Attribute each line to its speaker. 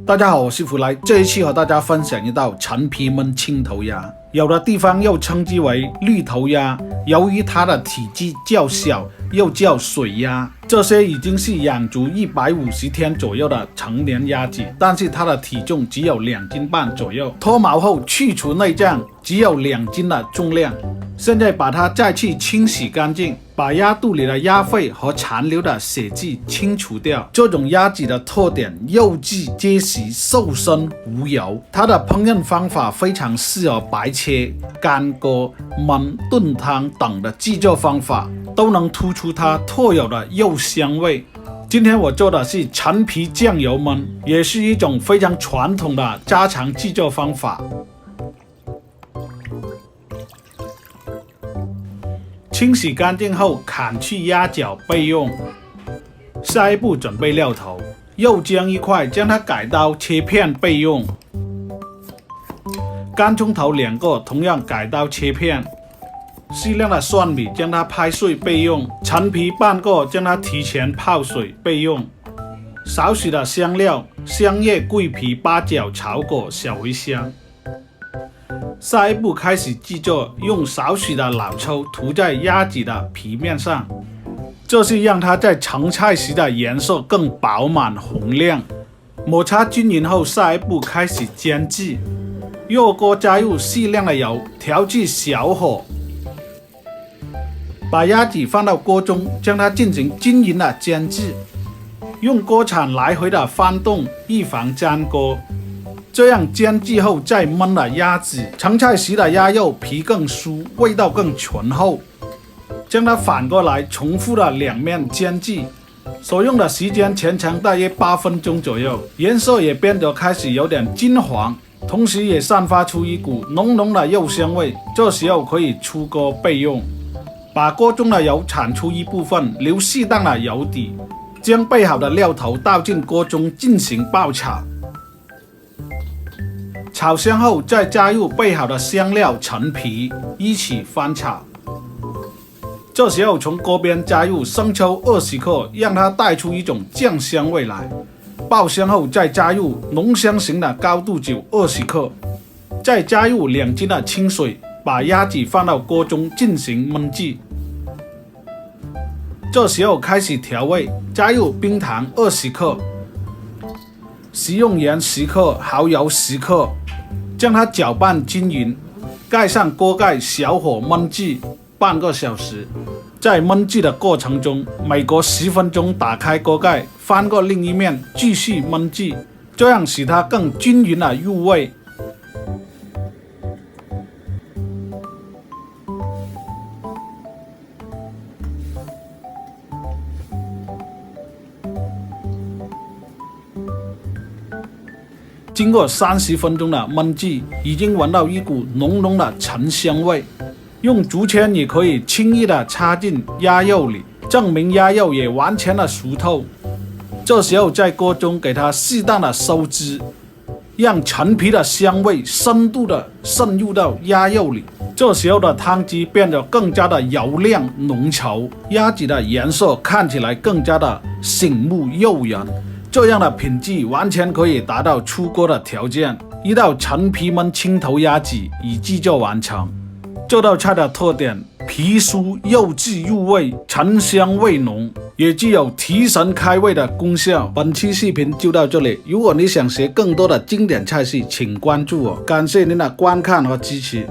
Speaker 1: 大家好，我是福来。这一期和大家分享一道陈皮焖青头鸭，有的地方又称之为绿头鸭，由于它的体积较小，又叫水鸭。这些已经是养足150天左右的成年鸭子，但是它的体重只有2斤半左右，脱毛后去除内脏，只有2斤的重量。现在把它再去清洗干净，把鸭肚里的鸭肺和残留的血迹清除掉。这种鸭子的特点，肉质结实、瘦身、无油。它的烹饪方法非常适合白切、干锅、焖、炖汤等的制作方法，都能突出它特有的肉香味。今天我做的是陈皮酱油焖，也是一种非常传统的家常制作方法。清洗干净后，砍去鸭脚备用。下一步准备料头，肉姜1块，将它改刀切片备用。干葱头2个，同样改刀切片。适量的蒜米，将它拍碎备用。陈皮半个，将它提前泡水备用。少许的香料，香叶、桂皮、八角、草果、小茴香。下一步开始制作，用少许的老抽涂在鸭子的皮面上，这是让它在盛菜时的颜色更饱满红亮。摩擦均匀后，下一步开始煎制。热锅加入适量的油，调至小火，把鸭子放到锅中，将它进行均匀的煎制，用锅铲来回的翻动，预防粘锅。这样煎制后再焖了鸭子，盛菜时的鸭肉皮更酥，味道更醇厚。将它反过来，重复了2面煎制，所用的时间全程大约8分钟左右，颜色也变得开始有点金黄，同时也散发出一股浓浓的肉香味。这时候可以出锅备用。把锅中的油铲出一部分，留适当的油底，将备好的料头倒进锅中进行爆炒。炒香后，再加入备好的香料、陈皮，一起翻炒。这时候从锅边加入生抽20克，让它带出一种酱香味来。爆香后，再加入浓香型的高度酒20克，再加入2斤的清水，把鸭子放到锅中进行焖制。这时候开始调味，加入冰糖20克，食用盐10克，蚝油10克。将它搅拌均匀，盖上锅盖，小火焖制半个小时。在焖制的过程中，每隔10分钟打开锅盖，翻过另一面，继续焖制，这样使它更均匀的入味。经过30分钟的焖制，已经闻到一股浓浓的陈香味。用竹签也可以轻易的插进鸭肉里，证明鸭肉也完全的熟透。这时候在锅中给它适当的收汁，让陈皮的香味深度的渗入到鸭肉里。这时候的汤汁变得更加的油亮浓稠，鸭子的颜色看起来更加的醒目诱人。这样的品质完全可以达到出锅的条件。一道陈皮焖青头鸭子已制作完成。这道菜的特点，皮酥肉质入味，陈香味浓，也具有提神开胃的功效。本期视频就到这里，如果你想学更多的经典菜系，请关注我。感谢您的观看和支持。